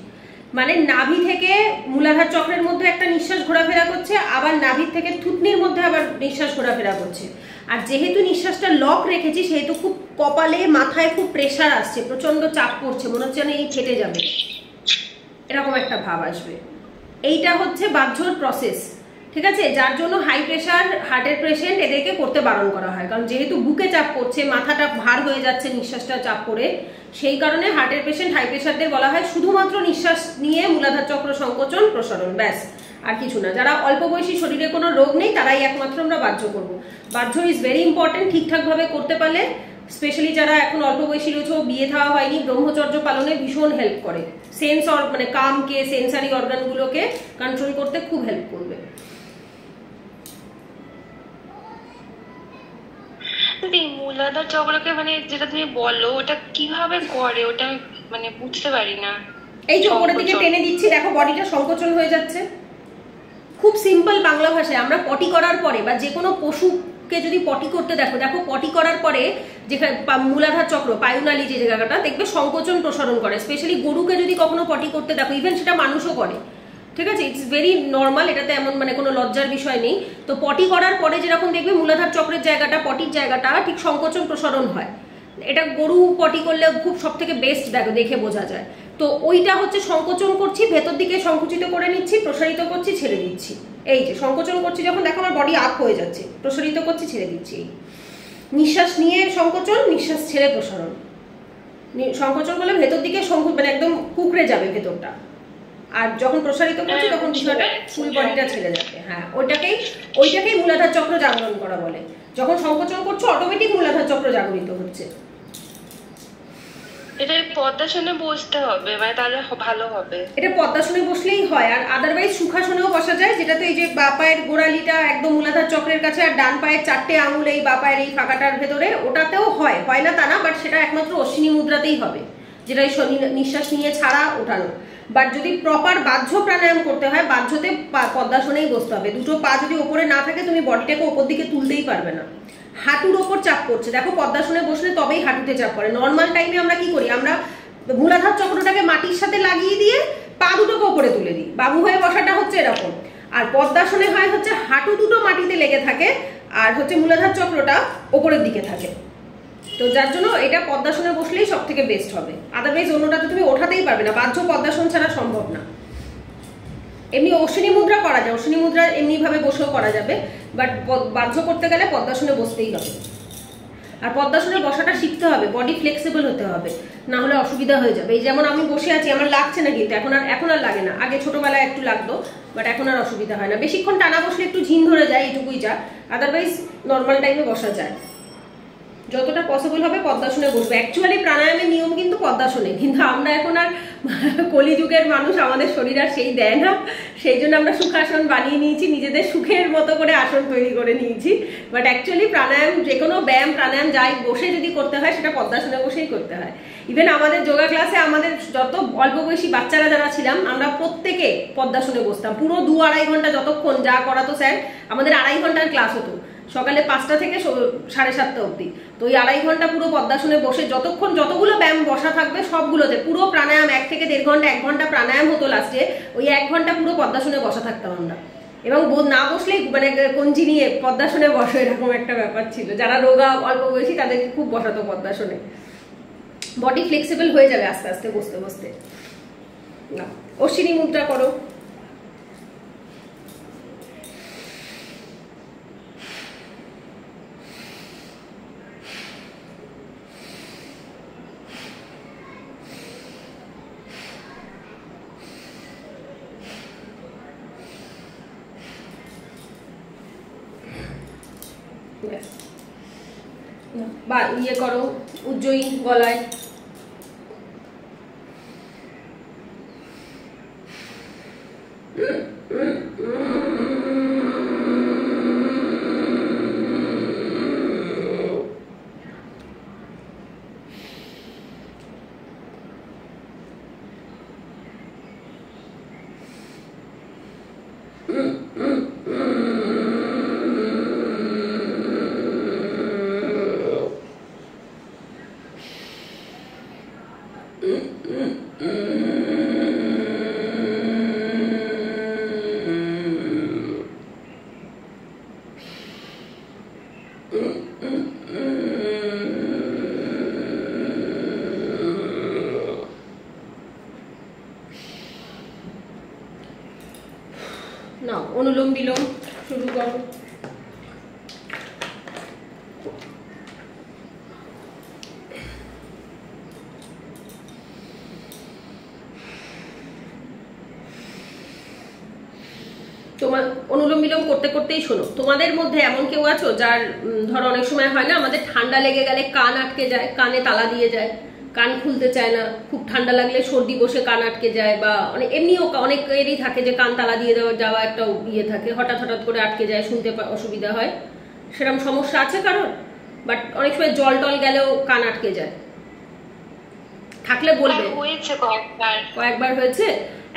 মানে নাভি থেকে মূলাধার চক্রের মধ্যে একটা নিঃশ্বাস ঘোরাফেরা করছে, আবার নাভির থেকে থুতনির মধ্যে আবার নিঃশ্বাস ঘোরাফেরা করছে। আর যেহেতু নিঃশ্বাসটা লক রেখেছি সেহেতু খুব কপালে মাথায় খুব প্রেশার আসছে, প্রচন্ড চাপ পড়ছে, মনে হচ্ছে না এই ফেটে যাবে, এরকম একটা ভাব আসবে। এইটা হচ্ছে বাহ্যর প্রসেস, ঠিক আছে? যার জন্য হাই প্রেশার হার্টের পেশেন্ট এদেরকে করতে বারণ করা হয়, কারণ যেহেতু বুকে চাপ পড়ছে, মাথাটা ভার হয়ে যাচ্ছে নিঃশ্বাসটা চাপ পড়ে, সেই কারণে হার্টের পেশেন্ট হাই প্রেশারদের বলা হয় শুধুমাত্র নিঃশ্বাস নিয়ে মূলাধার চক্র সংকোচন প্রসারণ, ব্যাস, আর কিছু না। যারা অল্প বয়সী, শরীরে কোনো রোগ নেই, তারাই একমাত্র আমরা বাহ্য করবো। বাহ্য ইজ ভেরি ইম্পর্টেন্ট, ঠিকঠাকভাবে করতে পারলে, স্পেশালি যারা এখন অল্প বয়সী রয়েছে, বিয়ে থাওয়া হয়নি, ব্রহ্মচর্য পালনে ভীষণ হেল্প করে। সেন্স মানে কামকে, সেন্সারি অর্গানগুলোকে কন্ট্রোল করতে খুব হেল্প করবে। মূলাধার চক্রকে মানে যেটা তুমি বলো ওটা কিভাবে করে, ওটা মানে বুঝতে পারি না। এই যে উপরের দিকে টেনে দিচ্ছি, দেখো বডিটা সংকোচন হয়ে যাচ্ছে। খুব সিম্পল বাংলা ভাষায়, আমরা পটি করার পরে বা যে কোনো পশুকে যদি পটি করতে দেখো, দেখো পটি করার পরে যেখানে মূলাধার চক্র পায়ুনালী যে জায়গাটা দেখবে সংকোচন প্রসারণ করে। স্পেশালি গরুকে যদি কখনো পটি করতে দেখো, ইভেন সেটা মানুষও করে, ঠিক আছে? ইটস ভেরি নর্মাল, এটাতে এমন মানে কোনো লজ্জার বিষয় নেই। তো পটি করার পরে যেরকম দেখবে মূলাধার চক্রের জায়গাটা, পটির জায়গাটা ঠিক সংকোচন প্রসারণ হয়। এটা গরু পটি করলে খুব সব থেকে বেস্ট দেখে বোঝা যায়। তো ওইটা হচ্ছে সংকোচন করছি, ভেতর দিকে সংকুচিত করে নিচ্ছি, প্রসারিত করছি, ছেড়ে দিচ্ছি। এই যে সংকোচন করছি যখন, দেখো আমার বডি আপ হয়ে যাচ্ছে, প্রসারিত করছি, ছেড়ে দিচ্ছি। নিঃশ্বাস নিয়ে সংকোচন, নিঃশ্বাস ছেড়ে প্রসারণ। সংকোচন করলে ভেতর দিকে মানে একদম কুকড়ে যাবে ভেতরটা, আর যখন প্রসারিত করছি তখন বিষয়টা ফুল বডিটা ছেড়ে যাবে। হ্যাঁ, ওইটাকেই মূলাধার চক্র জাগরণ করা বলে। যখন সংকোচন করছো অটোমেটিক মূলাধার চক্র জাগরিত হচ্ছে। এটা পদ্মাসনে বসতে হবে, মানে তাহলে ভালো হবে। এটা পদ্মাসনে বসলেই হয়, আর আদারওয়াইজ সুখাসনেও বসা যায়, যেটাতে এই যে বা পায়ের গোড়ালিটা একদম মূলাধার চক্রের কাছে আর ডান পায়ের 4টে আঙুল এই বা পায়ের এই ফাঁকাটার ভেতরে, ওটাতেও হয়, হয় না তা না, বাট সেটা একমাত্র অশ্বিনী মুদ্রাতেই হবে, যেটা এই নিঃশ্বাস নিয়ে ছাড়া ওঠানো। বাট যদি প্রপার বাহ্য প্রাণায়াম করতে হয়, বাহ্যতে পদ্মাসনেই বসতে হবে। দুটো পা যদি ওপরে না থাকে তুমি বডিটাকে ওপর দিকে তুলতেই পারবে না, হাঁটুর ওপর চাপ পড়ছে। দেখো পদ্মাসনে বসলে তবেই হাঁটুতে চাপ পড়ে। নর্মাল টাইমে আমরা কি করি, আমরা মূলাধার চক্রটাকে মাটির সাথে লাগিয়ে দিয়ে পা দুটোকে ওপরে তুলে দিই, বাবু হয়ে বসাটা হচ্ছে এরকম। আর পদ্মাসনে হয় হচ্ছে হাঁটু দুটো মাটিতে লেগে থাকে আর হচ্ছে মূলাধার চক্রটা ওপরের দিকে থাকে। তো যার জন্য এটা পদ্মাসনে বসলেই সব থেকে বেস্ট হবে, আদারওয়াইজ অন্যটাতে তুমি ওঠাতেই পারবে না, বাহ্য পদ্মাসন ছাড়া সম্ভব না। এমনি অশ্বিনী মুদ্রা করা যায়, অশ্বিনী মুদ্রা এমনি ভাবে বসেও করা যাবে, বাট বাহ্য করতে গেলে পদ্মাসনে বসতেই হবে। আর পদ্মাসনে বসাটা শিখতে হবে, বডি ফ্লেক্সিবল হতে হবে, না হলে অসুবিধা হয়ে যাবে। এই যেমন আমি বসে আছি, আমার লাগছে না, কিন্তু এখন আর লাগে না, আগে ছোটবেলায় একটু লাগতো, বাট এখন আর অসুবিধা হয় না। বেশিক্ষণ টানা বসলে একটু ঝিন ধরে যায়, এটুকুই যা, আদারওয়াইজ নর্মাল টাইমে বসা যায়। যতটা পসিবল হবে পদ্মাসনে বসবে। অ্যাকচুয়ালি প্রাণায়ামের নিয়ম কিন্তু পদ্মাসনে, কিন্তু আমরা এখন আর কলিযুগের মানুষ, আমাদের শরীর আর সেই দেয় না, সেই জন্য আমরা সুখাসন বানিয়ে নিয়েছি, নিজেদের সুখের মতো করে আসন তৈরি করে নিয়েছি। বাট অ্যাকচুয়ালি প্রাণায়াম, যে কোনো ব্যায়াম প্রাণায়াম যাই বসে যদি করতে হয় সেটা পদ্মাসনে বসেই করতে হয়। ইভেন আমাদের যোগা ক্লাসে আমাদের যত অল্প বয়সী বাচ্চারা যারা ছিলাম, আমরা প্রত্যেকে পদ্মাসনে বসতাম পুরো 2-2.5 ঘন্টা, যতক্ষণ যা করাতো স্যার, আমাদের 2.5 ঘন্টার ক্লাস হতো, সকালে 5টা থেকে 7:30 অবধি। তো ওই 2.5 ঘন্টা পুরো পদ্মাসনে বসে যতক্ষণ যতগুলো ব্যায়াম বসা থাকবে সবগুলোতে পুরো প্রাণায়াম 1 থেকে 1.5 ঘন্টা, 1 ঘন্টা প্রাণায়াম হতো, লাস্টে ওই 1 ঘন্টা পুরো পদ্মাসনে বসা থাকতাম আমরা। এবং না বসলেই মানে কঞ্জি নিয়ে পদ্মাসনে বসে, এরকম একটা ব্যাপার ছিল। যারা রোগা অল্প বয়সী তাদেরকে খুব বসাতো পদ্মাসনে, বডি ফ্লেক্সিবল হয়ে যাবে আস্তে আস্তে বসতে বসতে। না, অশ্বিনী মুদ্রা করো। বা ইয়ে করো, উজ্জয়ী গলায়। না, অনুলোম বিলোম শুরু করো। তোমার অনুলোম বিলোম করতে করতেই শোনো, তোমাদের মধ্যে এমন কেউ আছো যার ধরো অনেক সময় হয় না, আমাদের ঠান্ডা লেগে গেলে কান আটকে যায়, কানে তালা দিয়ে যায়, কান খুলতে চায় না, খুব ঠান্ডা লাগলে সর্দি বসে কান আটকে যায়, বা অনেক এমনিও অনেকেরই থাকে যে কান তালা দিয়ে যাওয়া একটা ইয়ে থাকে, হঠাৎ হঠাৎ করে আটকে যায়, শুনতে অসুবিধা হয়, সেরকম সমস্যা আছে কারণ? বাট অনেক সময় জল টল গেলেও কান আটকে যায়, থাকলে বলবে। কয়েকবার হয়েছে।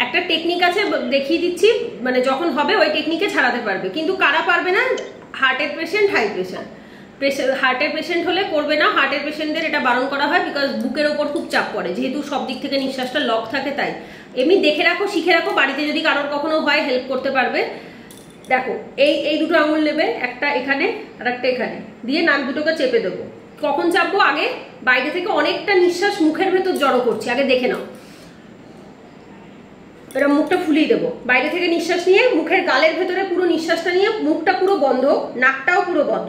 একটা টেকনিক আছে, দেখিয়ে দিচ্ছি, মানে যখন হবে ওই টেকনিকে ছাড়াতে পারবে। কিন্তু কারা পারবে না? হার্টের পেশেন্ট, হাই প্রেশার। হার্টের পেশেন্ট হলে করবে না, হার্টের পেশেন্টদের এটা বারণ করা হয়, বিকজ বুকের ওপর খুব চাপ পড়ে, যেহেতু সব দিক থেকে নিঃশ্বাসটা লক থাকে। তাই এমনি দেখে রাখো, শিখে রাখো, বাড়িতে যদি কারোর কখনো হয় হেল্প করতে পারবে। দেখো, এই দুটো আঙুল নেবে, একটা এখানে আর একটা এখানে, দিয়ে নাক দুটোকে চেপে দেবো। কখন চাপবো? আগে বাইরে থেকে অনেকটা নিঃশ্বাস মুখের ভেতর জড়ো করছি, আগে দেখে নাও। এরা মুখটা ফুলিয়ে দেবো, বাইরে থেকে নিঃশ্বাস নিয়ে মুখের গালের ভেতরে পুরো নিঃশ্বাসটা নিয়ে, মুখটা পুরো বন্ধ, নাকটাও পুরো বন্ধ।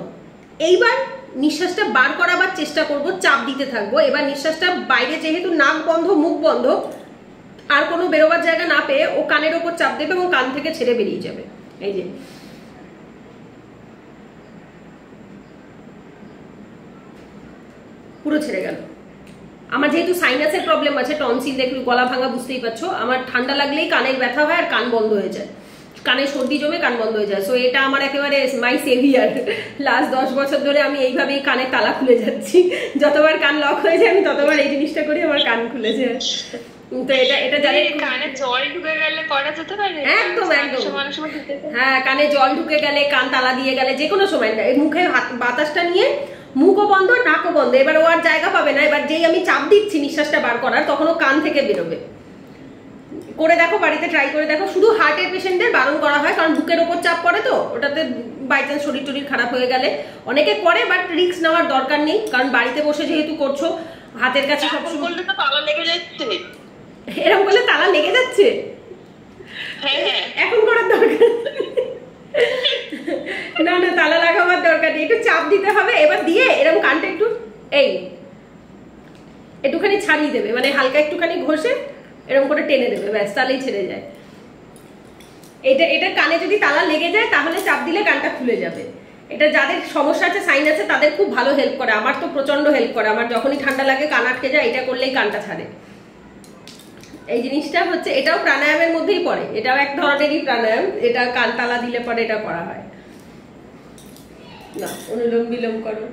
এইবার নিঃশ্বাসটা বার করাবার চেষ্টা করব, চাপ দিতে থাকবো। এবার নিঃশ্বাসটা বাইরে, যেহেতু নাক বন্ধ মুখ বন্ধ, আর কোনো বেরোবার জায়গা না পেয়ে ও কানের ওপর চাপ দেবে এবং কান থেকে ছেড়ে বেরিয়ে যাবে। এই যে পুরো ছেড়ে গেল। আমার যেহেতু সাইনাসের প্রবলেম আছে, টনসিল, একটু গলা ভাঙা, বুঝতেই পারছো, আমার ঠান্ডা লাগলেই কানের ব্যথা হয় আর কান বন্ধ হয়ে যায়, কানে সর্দি জমে কান বন্ধ হয়ে যায়। সো এটা আমার একেবারে মাই সেভিয়ার। লাস্ট 10 বছর ধরে আমি এইভাবেই কানে তালা খুলে যাচ্ছি, যতবার কান লক হয়ে যায় আমি ততবার এই জিনিসটা করি, আমার কান খুলে যায়। তো এটা জানি কানে জল ঢুকে গেলে করা যেতে পারে, একদম একদম। হ্যাঁ, কানে জল ঢুকে গেলে, কান তালা দিয়ে গেলে, যে কোনো সময় মুখে বাতাসটা নিয়ে, মুখও বন্ধ নাকও বন্ধ, এবার ও আর জায়গা পাবে না। এবার যেই আমি চাপ দিচ্ছি নিঃশ্বাসটা বার করার, তখন ও কান থেকে বেরোবে। করে দেখো, বাড়িতে ট্রাই করে দেখো। শুধু হার্টের পেশেন্টদের বারণ করা হয়, কারণ বুকের ওপর চাপ পড়ে, তো ওটাতে বাই চান্স শরীর টরীর খারাপ হয়ে গেলে অনেকে করে, বাট রিস্ক নেওয়ার দরকার নেই, কারণ বাড়িতে বসে যেহেতু করছো, হাতের কাছে সব করলে তো তালা লেগে যাচ্ছে। এরকম করলে তালা লেগে যাচ্ছে? হ্যাঁ, এখন করার দরকার না, না, তালা লাগাবার দরকার নেই, একটু চাপ দিতে হবে। এবার দিয়ে এরকম কানটা একটু একটুখানি ছাড়িয়ে দেবে, মানে হালকা একটুখানি ঘষে এরকম করে টেনে দেবে, ব্যাস, তাহলেই ছেড়ে যায়। এটা কানে যদি তালা লেগে যায় তাহলে চাপ দিলে কানটা খুলে যাবে। এটা যাদের সমস্যা আছে, সাইনাসে, তাদের খুব ভালো হেল্প করে। আমার তো প্রচন্ড হেল্প করে, আমার যখনই ঠান্ডা লাগে কান আটকে যায়, এটা করলেই কানটা ছাড়ে। এই জিনিসটা হচ্ছে, এটাও প্রাণায়ামের মধ্যেই পড়ে, এটাও এক ধরনেরই প্রাণায়াম, এটা কান তালা দিলে পরে এটা করা হয়। না, অনুলোম বিলোম করো।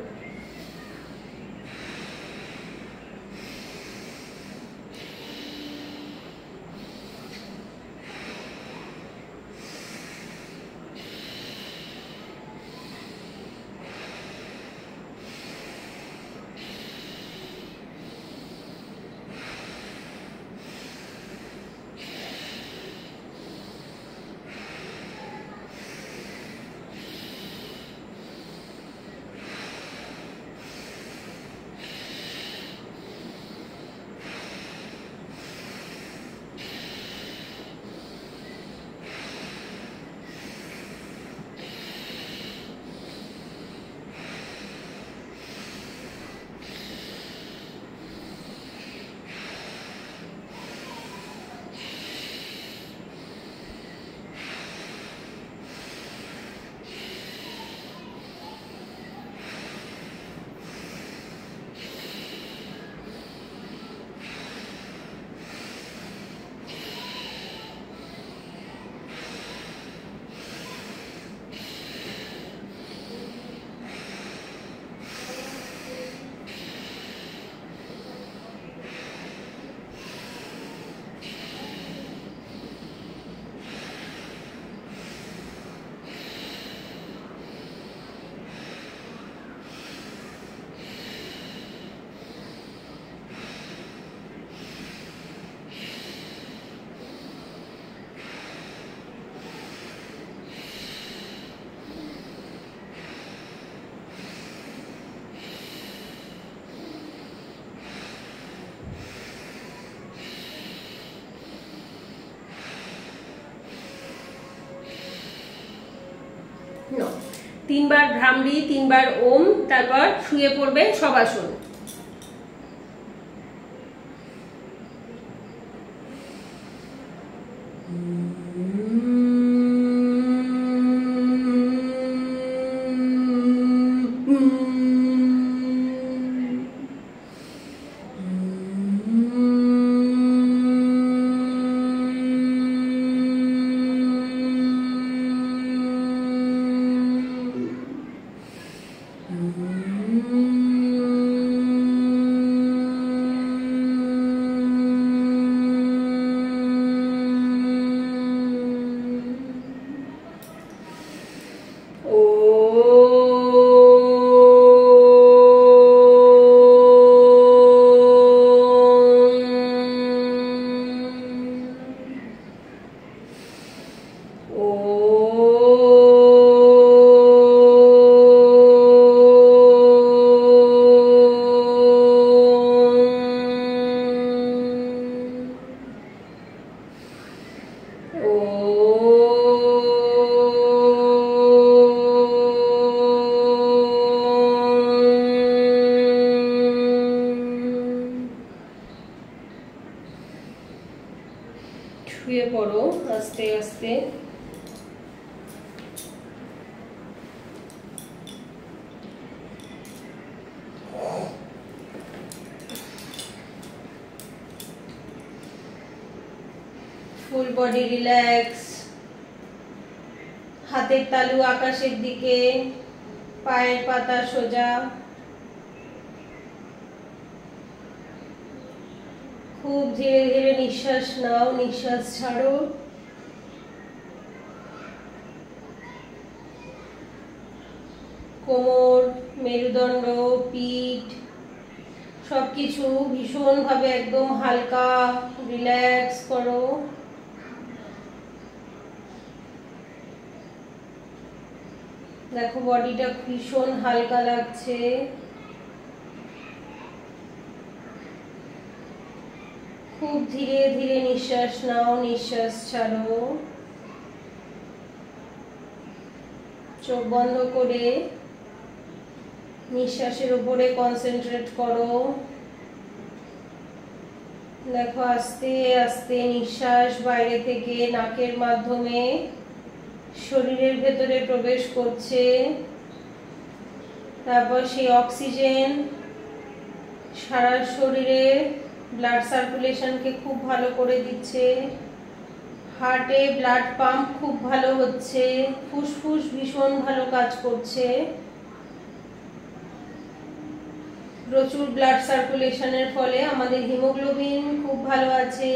তিনবার ভ্রামরি, তিনবার ওম, তারপর শুয়ে পড়বে শবাসন। শুয়ে পড়ো আস্তে আস্তে। ফুল বডি রিল্যাক্স, হাতের তালু আকাশের দিকে, পায়ের পাতা সোজা। খুব ধীরে ধীরে নিঃশ্বাস নাও, নিঃশ্বাস ছাড়ো। কোমর, মেরুদণ্ড, পিঠ সবকিছু ভীষণভাবে একদম হালকা রিল্যাক্স করো। দেখো বডিটা ভীষণ হালকা লাগছে। খুব ধীরে ধীরে নিঃশ্বাস নাও, নিঃশ্বাস ছাড়ো। চোখ বন্ধ করে নিঃশ্বাসের উপরে কনসেন্ট্রেট করো। দেখো আস্তে আস্তে নিঃশ্বাস বাইরে থেকে নাকের মাধ্যমে শরীরের ভেতরে প্রবেশ করছে। তারপর সেই অক্সিজেন সারা শরীরে ব্লাড সার্কুলেশনকে খুব ভালো করে দিচ্ছে। হার্টে ব্লাড পাম্প খুব ভালো হচ্ছে, ফুসফুস ভীষণ ভালো কাজ করছে। প্রচুর ব্লাড সার্কুলেশনের ফলে আমাদের হিমোগ্লোবিন খুব ভালো আছে,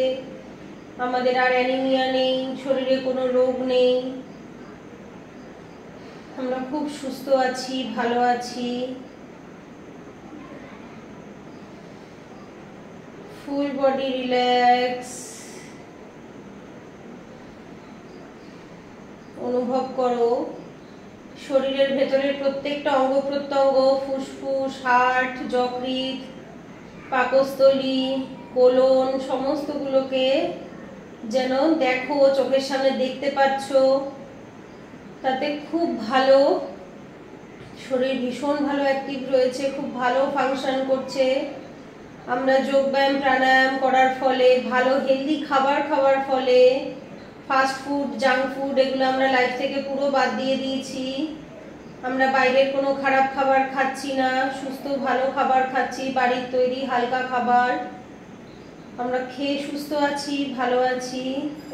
আমাদের আর অ্যানিমিয়া নেই, শরীরে কোনো রোগ নেই, আমরা খুব সুস্থ আছি, ভালো আছি। ফুল বডি রিল্যাক্স অনুভব করো। শরীরের ভেতরের প্রত্যেকটা অঙ্গ প্রত্যঙ্গ, ফুসফুস, হার্ট, যকৃৎ, পাকস্থলী, কোলন সমস্তগুলোকে যেন দেখো, চোখের সামনে দেখতে পাচ্ছ। তাতে খুব ভালো, শরীর ভীষণ ভালো অ্যাক্টিভ রয়েছে, খুব ভালো ফাংশন করছে। আমরা যোগব্যায়াম প্রাণায়াম করার ফলে, ভালো হেলদি খাবার খাওয়ার ফলে, ফাস্ট ফুড, জাঙ্ক ফুড এগুলো আমরা লাইফ থেকে পুরো বাদ দিয়ে দিয়েছি। আমরা বাইরের কোনো খারাপ খাবার খাচ্ছি না, সুস্থ ভালো খাবার খাচ্ছি, বাড়ির তৈরি হালকা খাবার। আমরা খেয়ে সুস্থ আছি, ভালো আছি,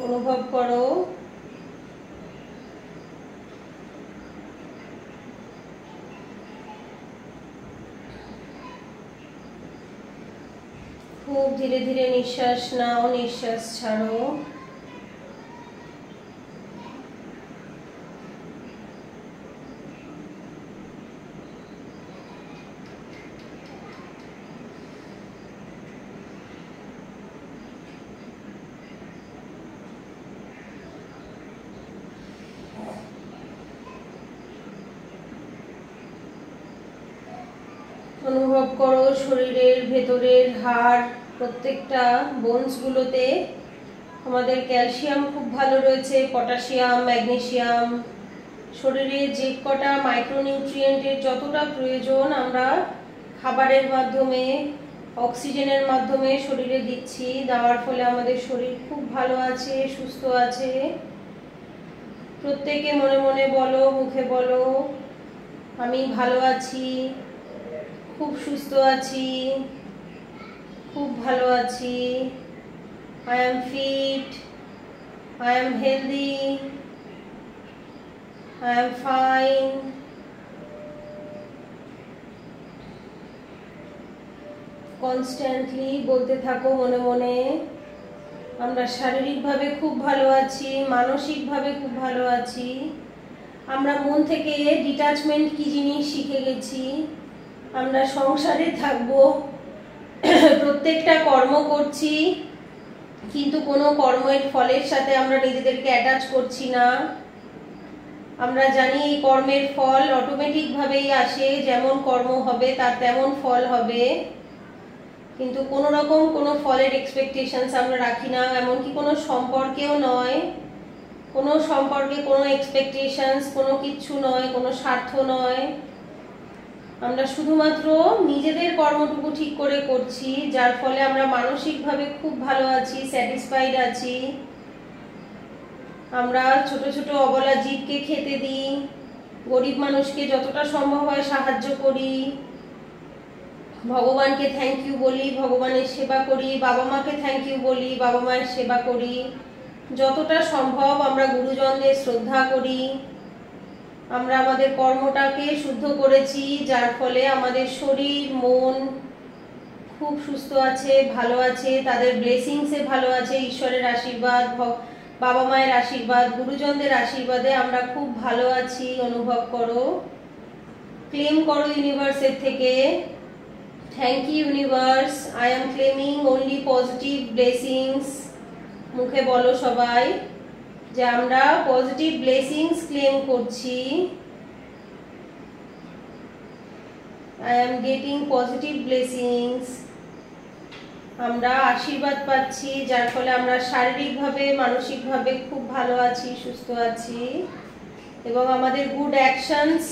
অনুভব করো। খুব ধীরে ধীরে নিঃশ্বাস নাও, নিঃশ্বাস ছাড়ো। অনুভব করো শরীরের ভেতরের হাড়, প্রত্যেকটা বোনসগুলোতে আমাদের ক্যালসিয়াম খুব ভালো রয়েছে, পটাশিয়াম, ম্যাগনেসিয়াম। শরীরে যে কটা মাইক্রোনিউট্রিয়েন্টের যতটা প্রয়োজন আমরা খাবারের মাধ্যমে, অক্সিজেনের মাধ্যমে শরীরে দিচ্ছি, দেওয়ার ফলে আমাদের শরীর খুব ভালো আছে, সুস্থ আছে। প্রত্যেকে মনে মনে বলো, মুখে বলো, আমি ভালো আছি, খুব সুস্থ আছি, খুব ভালো আছি। I am fit, I am healthy, I am fine. Constantly বলতে থাকো মনে মনে। আমরা শারীরিকভাবে খুব ভালো আছি, মানসিকভাবে খুব ভালো আছি। আমরা মন থেকে ডিটাচমেন্ট কি জিনিস শিখে গেছি। আমরা সংসারে থাকবো, প্রত্যেকটা কর্ম করছি, কিন্তু কোনো কর্মের ফলের সাথে আমরা নিজেদেরকে অ্যাটাচ করছি না। আমরা জানি এই কর্মের ফল অটোমেটিক ভাবেই আসে, যেমন কর্ম হবে তার তেমন ফল হবে, কিন্তু কোনো রকম কোনো ফলের এক্সপেকটেশনস আমরা রাখি না। এমনকি কোনো সম্পর্কেও নয়, কোনো সম্পর্কে কোনো এক্সপেকটেশনস, কোনো কিচ্ছু নয়, কোনো স্বার্থ নয়। আমরা শুধুমাত্র নিজেদের কর্মটুকু ঠিক করে করছি, যার ফলে আমরা মানসিকভাবে খুব ভালো আছি, স্যাটিসফাইড আছি। আমরা ছোট ছোট অবলা জীবকে খেতে দিই, গরিব মানুষকে যতটা সম্ভব হয় সাহায্য করি, ভগবানকে থ্যাংক ইউ বলি, ভগবানের সেবা করি, বাবা মাকে থ্যাংক ইউ বলি, বাবা মায়ের সেবা করি। যতটা সম্ভব আমরা গুরুজনদের শ্রদ্ধা করি, আমরা আমাদের কর্মটাকে শুদ্ধ করেছি, যার ফলে আমাদের শরীর মন খুব সুস্থ আছে, ভালো আছে, তাদের ব্লেসিংসে ভালো আছে, ঈশ্বরের আশীর্বাদ, বাবা মায়ের আশীর্বাদ, গুরুজনদের আশীর্বাদে আমরা খুব ভালো আছি অনুভব করো। ক্লেম করো ইউনিভার্সের থেকে, thank you universe, I am claiming only positive blessings. মুখে বলো সবাই যে আমরা পজিটিভ ব্লেসিংস ক্লেম করছি। I am getting positive blessings. আমরা আশীর্বাদ পাচ্ছি, যার ফলে আমরা শারীরিকভাবে মানসিকভাবে খুব ভালো আছি, সুস্থ আছি, এবং আমাদের গুড অ্যাকশনস,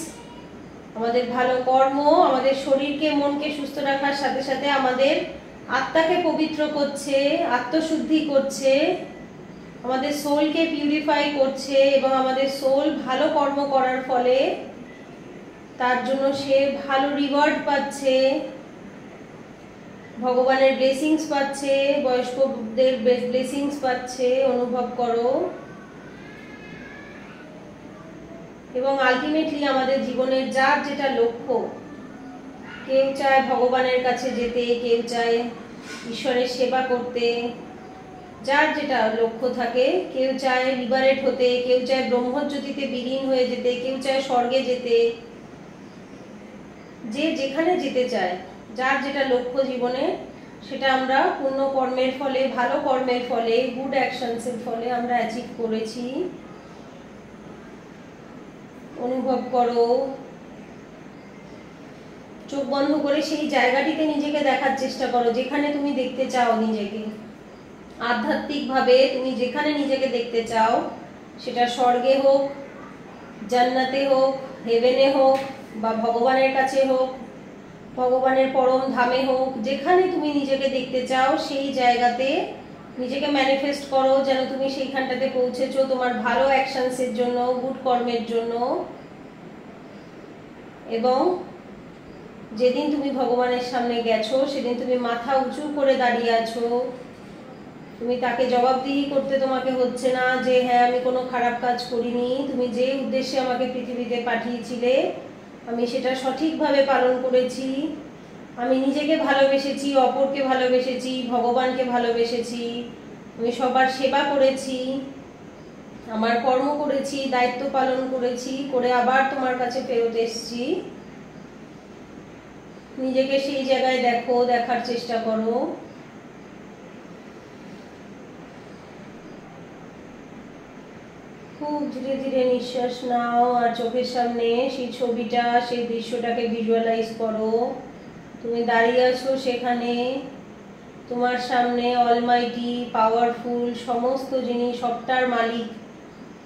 আমাদের ভালো কর্ম আমাদের শরীরকে মনকে সুস্থ রাখার সাথে সাথে আমাদের আত্মাকে পবিত্র করছে, আত্মশুদ্ধি করছে, আমাদের সোলকে পিউরিফাই করছে, এবং আমাদের সোল ভালো কর্ম করার ফলে তার জন্য সে ভালো রিওয়ার্ড পাচ্ছে, ভগবানের ব্লেসিংস পাচ্ছে, বয়স্কদের ব্লেসিংস পাচ্ছে, অনুভব করো। এবং আলটিমেটলি আমাদের জীবনের যার যেটা লক্ষ্য, কেউ চায় ভগবানের কাছে যেতে, কেউ চায় ঈশ্বরের সেবা করতে, যার যেটা লক্ষ্য থাকে, কেউ চায় লিবারেট হতে, কেউ চায় ব্রহ্মজ্যোতিতে বিলীন হয়ে যেতে, কেউ চায় স্বর্গে যেতে, যে যেখানে যেতে চায়, যার যেটা লক্ষ্য জীবনে, সেটা আমরা পূর্ণ কর্মের ফলে, ভালো কর্মের ফলে, গুড অ্যাকশনসের ফলে আমরা অ্যাচিভ করেছি। অনুভব করো। চোখ বন্ধ করে সেই জায়গাটিতে নিজেকে দেখার চেষ্টা করো যেখানে তুমি দেখতে চাও নিজেকে। আধ্যাত্মিকভাবে তুমি যেখানে নিজেকে দেখতে চাও, সেটা স্বর্গে হোক, জান্নাতে হোক, হেভেনে হোক, বা ভগবানের কাছে হোক, ভগবানের পরম ধামে হোক, যেখানে তুমি নিজেকে দেখতে চাও সেই জায়গাতে নিজেকে ম্যানিফেস্ট করো যেন তুমি সেইখানটাতে পৌঁছেছো তোমার ভালো অ্যাকশনসের জন্য, গুড কর্মের জন্য। এবং যেদিন তুমি ভগবানের সামনে গেছো সেদিন তুমি মাথা উঁচু করে দাঁড়িয়ে আছো, তুমি তাকে জবাবদিহি করতে তোমাকে হচ্ছে না যে হ্যাঁ আমি কোনো খারাপ কাজ করিনি, তুমি যে উদ্দেশ্যে আমাকে পৃথিবীতে পাঠিয়েছিলে আমি সেটা সঠিকভাবে পালন করেছি, আমি নিজেকে ভালোবেসেছি, অপরকে ভালোবেসেছি, ভগবানকে ভালোবেসেছি, আমি সবার সেবা করেছি, আমার কর্ম করেছি, দায়িত্ব পালন করেছি, করে আবার তোমার কাছে ফেরত এসেছি। নিজেকে সেই জায়গায় দেখো, দেখার চেষ্টা করো। খুব ধীরে ধীরে নিঃশ্বাস নাও আর চোখের সামনে সেই ছবিটা, সেই দৃশ্যটাকে ভিজুয়ালাইজ করো। তুমি দাঁড়িয়ে আছো সেখানে, তোমার সামনে অলমাইটি, পাওয়ারফুল, সমস্ত যিনি সবটার মালিক,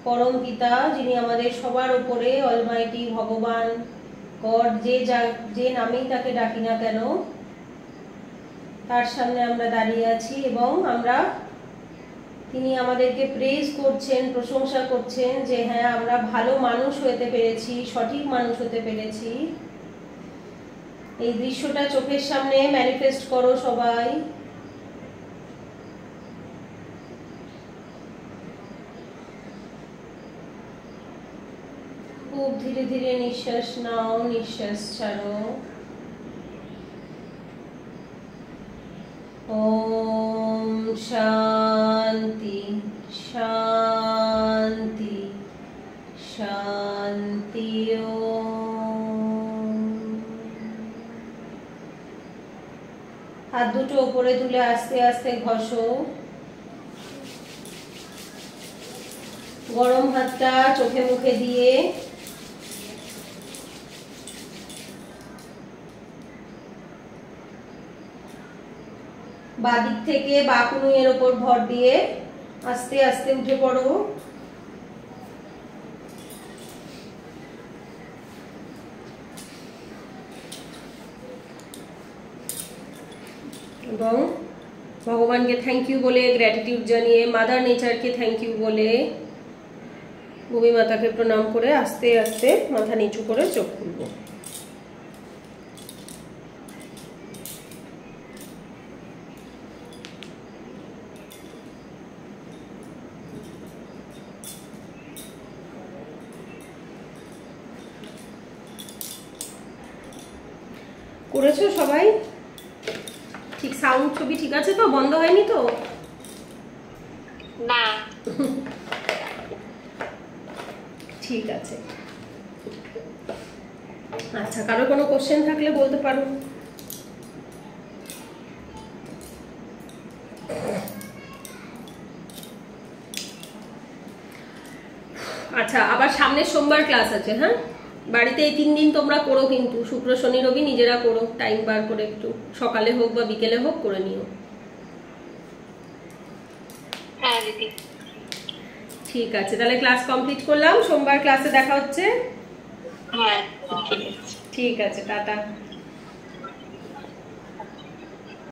পরম পিতা, যিনি আমাদের সবার উপরে, অলমাইটি, ভগবান, গড, যে নামেই তাকে ডাকি না কেন, তার সামনে আমরা দাঁড়িয়ে আছি এবং তিনি আমাদেরকে প্রেজ করছেন, প্রশংসা করছেন যে হ্যাঁ আমরা ভালো মানুষ হতে পেরেছি, সঠিক মানুষ হতে পেরেছি। এই দৃশ্যটা চোখের সামনে ম্যানিফেস্ট করো সবাই। খুব ধীরে ধীরে নিঃশ্বাস নাও, নিঃশ্বাস ছাড়ো। ওম শান্তি শান্তি শান্তি। হাত দুটো উপরে তুলে আস্তে আস্তে ঘষো। গরম হাতটা চোখে মুখে দিয়ে বাদিক থেকে বাকুনুয়ের ওপর ভর দিয়ে আস্তে আস্তে উঠে পড়ো। এবং ভগবানকে থ্যাংক ইউ বলে, গ্র্যাটিটিউড জানিয়ে, মাদার নেচারকে থ্যাংক ইউ বলে, ভূমি মাতাকে প্রণাম করে আস্তে আস্তে মাথা নিচু করে চোখ খুলবো। করেছো সবাই? ঠিক সাউন্ড ছবি ঠিক আছে তো? বন্ধ হয়নি তো? না। ঠিক আছে। আচ্ছা, কারো কোনো কোশ্চেন থাকলে বলতে পারো। আচ্ছা, আবার সামনের সোমবার ক্লাস আছে। হ্যাঁ, বাড়িতে এই 3 দিন তোমরা করো, কিন্তু শুক্র শনি রবি নিজেরা করো, টাইম বার করে একটু সকালে হোক বা বিকেলে হোক করে নিও। হ্যাঁ দিদি। ঠিক আছে, তাহলে ক্লাস কমপ্লিট করলাম। সোমবার ক্লাসে দেখা হচ্ছে। হ্যাঁ ঠিক আছে। ঠিক আছে, টাটা।